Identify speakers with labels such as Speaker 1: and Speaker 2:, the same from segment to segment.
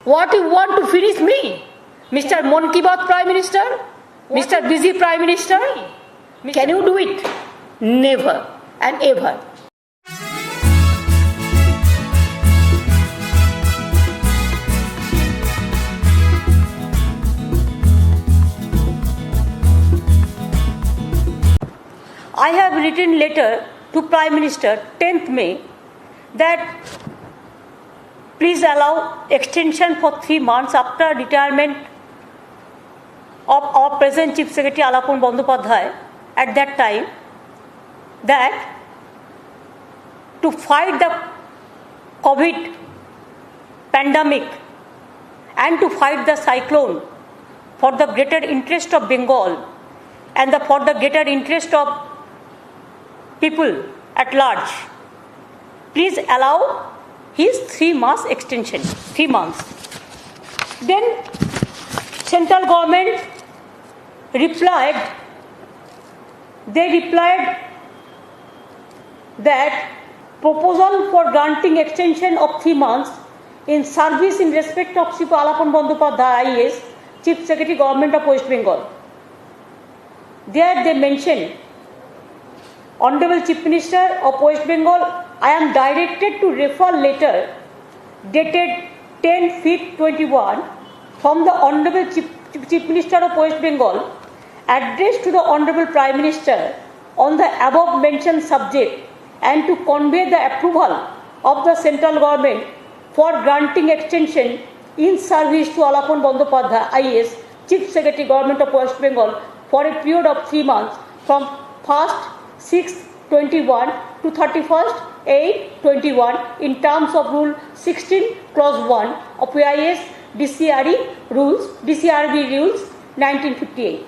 Speaker 1: What you want to finish me? Mr. Mon Ki Baat Prime Minister? Mr. Busy Prime Minister? Can you do it? Never and ever. I have written letter to Prime Minister 10th May that please allow extension for 3 months after retirement of our present Chief Secretary Alapon Bandyopadhyay at that time, that to fight the COVID pandemic and to fight the cyclone for the greater interest of Bengal and for the greater interest of people at large, please allow his 3 months extension, 3 months. Then central government replied that proposal for granting extension of 3 months in service in respect of Shri Alapon Bandyopadhyay IAS, Chief Secretary Government of West Bengal. There they mention, Honorable Chief Minister of West Bengal, I am directed to refer letter dated 10/5/21 from the Honorable Chief Minister of West Bengal addressed to the Honorable Prime Minister on the above mentioned subject and to convey the approval of the central government for granting extension in service to Alapon Bandyopadhyay IAS, Chief Secretary Government of West Bengal for a period of 3 months from 1st 6/21 to 31st 8/21 in terms of Rule 16 Clause 1 of AIS DCRB Rules 1958.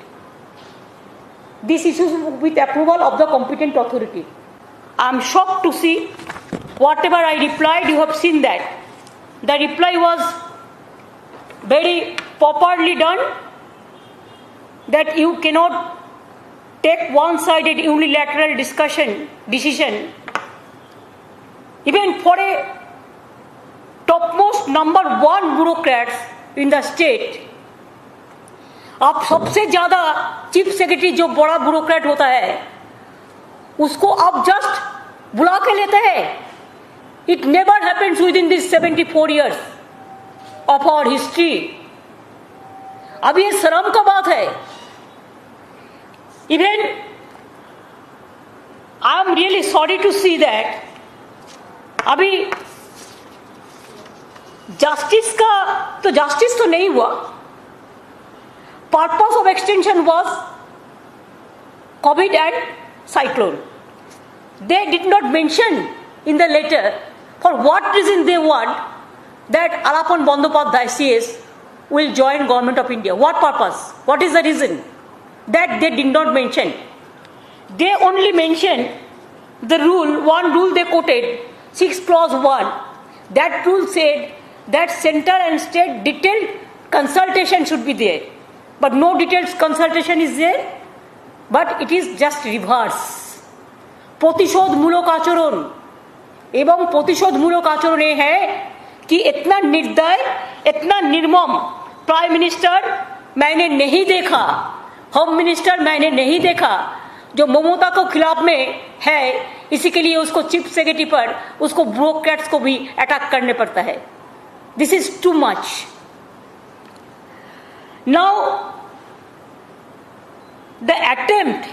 Speaker 1: This issues with approval of the competent authority. I am shocked to see whatever I replied, you have seen that. The reply was very properly done, that you cannot take one-sided unilateral decision, even for a topmost number 1 bureaucrats in the state. आप सबसे ज्यादा chief secretary जो बड़ा bureaucrat होता है उसको आप just बुला के लेते हैं. It never happens with in this 74 years of our history. अब ये शर्म का बात है. Even I am really sorry to see that अभी जस्टिस तो नहीं हुआ. Purpose of extension was COVID and cyclone. They did not mention in the letter for what reason they want that Alapon Bandyopadhyay CS will join Government of India. What purpose? What is the reason? That they did not mention. They only mentioned the rule, one rule they quoted, 6 Clause 1. That rule said that central and state detailed consultation should be there. But no detailed consultation is there. But it is just reverse. प्रतिशोधमूलक आचरण एवं प्रतिशोधमूलक आचरण ये है कि इतना निर्दय, इतना निर्मम प्राइम मिनिस्टर मैंने नहीं देखा, होम मिनिस्टर मैंने नहीं देखा, जो ममता को खिलाफ में है. इसी के लिए उसको चीफ सेक्रेटरी पर उसको ब्यूरोक्रेट्स को भी अटैक करने पड़ता है. This is too much. Now the attempt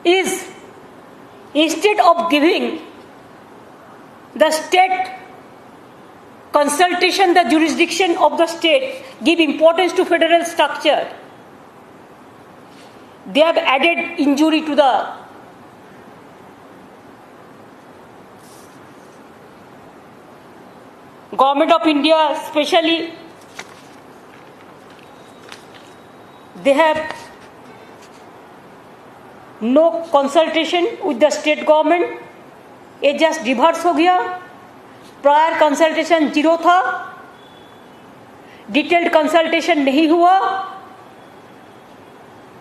Speaker 1: is, instead of giving the state consultation, the jurisdiction of the state, give importance to federal structure, they have added injury to the Government of India. Especially they have no consultation with the state government. ये just reverse हो गया. Prior consultation 0 था, detailed consultation नहीं हुआ.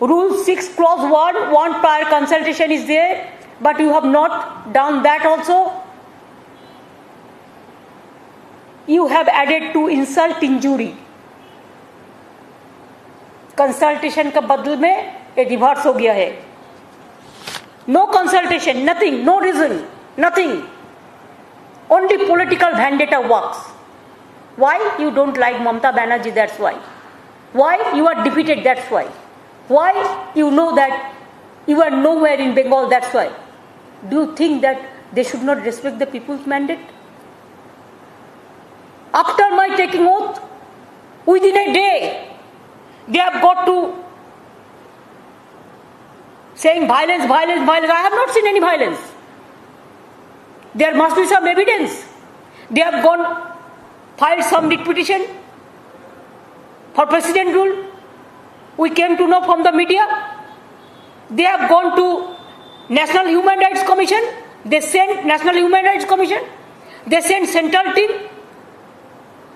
Speaker 1: Rule 6 Clause 1, one prior consultation is there, but you have not done that also. you have added to insult injury. Consultation का बदल में ये रिवर्स हो गया है. No consultation, nothing, no reason, nothing. Only political vendetta works. Why? You don't like Mamata Banerjee, that's why. Why? You are defeated, that's why. Why? You know that you are nowhere in Bengal, that's why. Do you think that they should not respect the people's mandate? After my taking oath, within a day, they have got to saying violence, violence, violence. I have not seen any violence. There must be some evidence. They have filed some writ petition for president rule. We came to know from the media. They have gone to National Human Rights Commission. They sent National Human Rights Commission. They sent central team,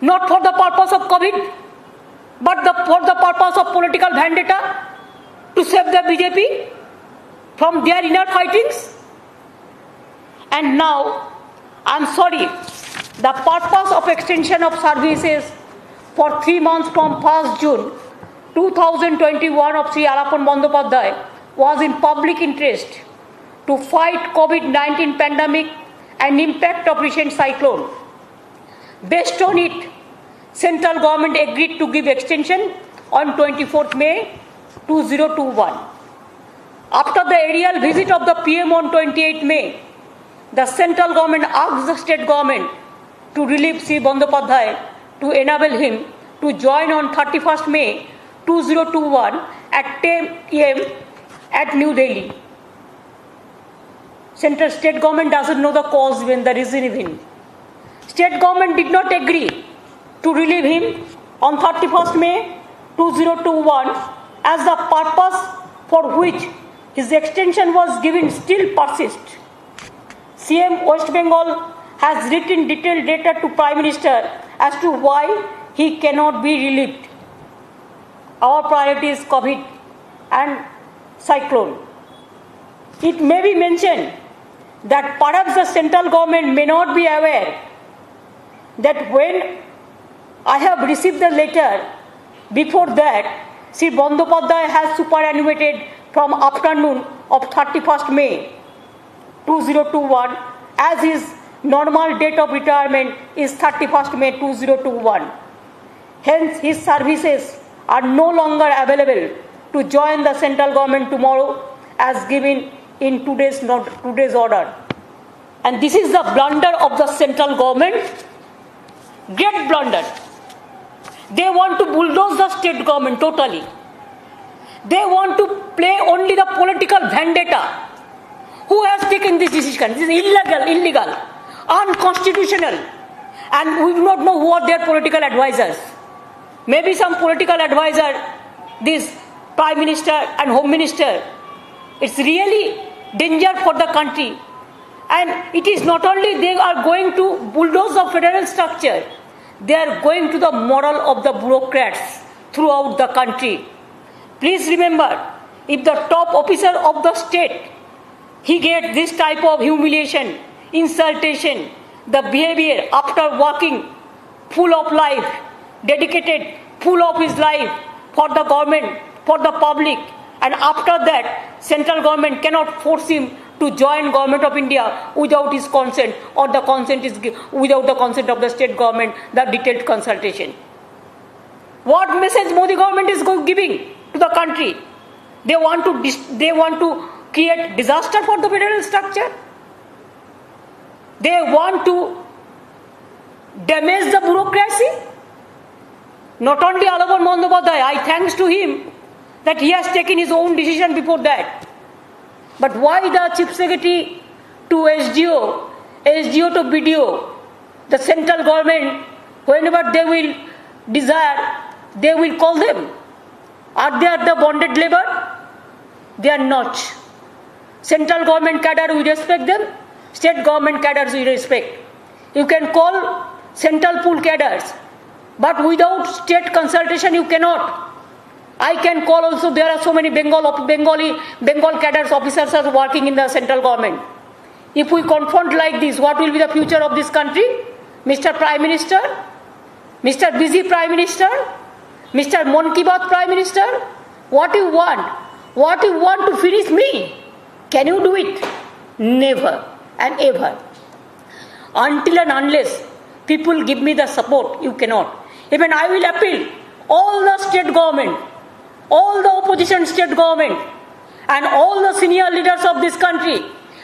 Speaker 1: not for the purpose of COVID, but for the purpose of political vendetta to save the BJP from their inner fightings. And now, I am sorry, the purpose of extension of services for 3 months from 1st June 2021 of Sri Alapon Bandyopadhyay was in public interest to fight COVID-19 pandemic and impact of recent cyclone. Based on it, central government agreed to give extension on 24th May 2021. After the aerial visit of the PM on 28th May, the central government asked the state government to relieve Sri Bandyopadhyay to enable him to join on 31st May 2021 at 10 am at New Delhi. Central state government doesn't know the cause when the reason even. State government did not agree to relieve him on 31st May 2021 as the purpose for which his extension was given still persists. CM West Bengal has written detailed letter to Prime Minister as to why he cannot be relieved. Our priority is COVID and cyclone. It may be mentioned that perhaps the central government may not be aware that when I have received the letter, before that, Sri Bandyopadhyay has superannuated from afternoon of 31st May 2021 as his normal date of retirement is 31st May 2021. Hence, his services are no longer available to join the central government tomorrow as given in today's order. And this is the blunder of the central government. Great blunder. They want to bulldoze the state government totally. They want to play only the political vendetta. Who has taken this decision? This is illegal, unconstitutional. And we do not know who are their political advisors. Maybe some political advisor, this Prime Minister and Home Minister. It's really danger for the country. And it is not only they are going to bulldoze the federal structure, they are going to the moral of the bureaucrats throughout the country. Please remember, if the top officer of the state, he gets this type of humiliation, insultation, the behavior after working full of life, dedicated full of his life for the government, for the public, and after that, central government cannot force him to join Government of India without his consent, or the consent is without the consent of the state government, the detailed consultation. What message Modi government is giving to the country? They want to create disaster for the federal structure. They want to damage the bureaucracy. Not only Alapon Bandyopadhyay, I thanks to him that he has taken his own decision before that. But why the Chief Secretary to SDO, SDO to BDO, the central government, whenever they will desire, they will call them? Are they the bonded labor? They are not. Central government cadre, we respect them. State government cadres, we respect. You can call central pool cadres, but without state consultation, you cannot. I can call also, there are so many Bengal cadres officers are working in the central government. If we confront like this, what will be the future of this country? Mr. Prime Minister, Mr. Busy Prime Minister, Mr. Mon Ki Baat Prime Minister, what you want? What you want to finish me? Can you do it? Never and ever. Until and unless people give me the support, you cannot. Even I will appeal all the state government, all the opposition state government, and all the senior leaders of this country,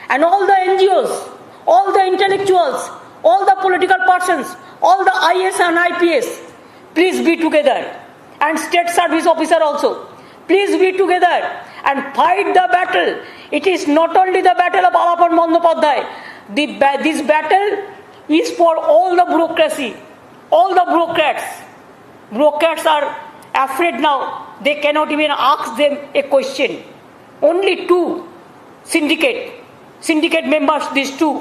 Speaker 1: and all the NGOs, all the intellectuals, all the political persons, all the IS and IPS, please be together. And state service officer also, please be together and fight the battle. It is not only the battle of Alapan Bandyopadhyay. This battle is for all the bureaucracy, all the bureaucrats. Bureaucrats are afraid now. They cannot even ask them a question. Only two syndicate members, these two,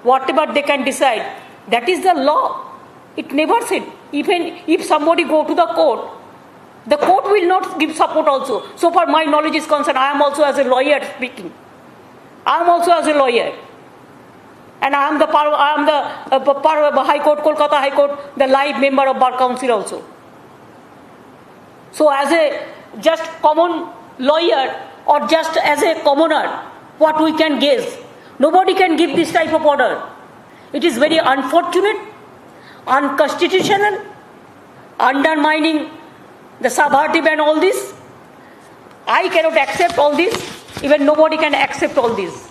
Speaker 1: whatever they can decide, that is the law. It never said, even if somebody go to the court will not give support also. So far my knowledge is concerned, I am also as a lawyer speaking. I am also as a lawyer. And I am the High Court, Kolkata High Court, the live member of Bar Council also. So as a just common lawyer or just as a commoner, what we can guess, nobody can give this type of order. It is very unfortunate, unconstitutional, undermining the subversive and all this. I cannot accept all this. Even nobody can accept all this.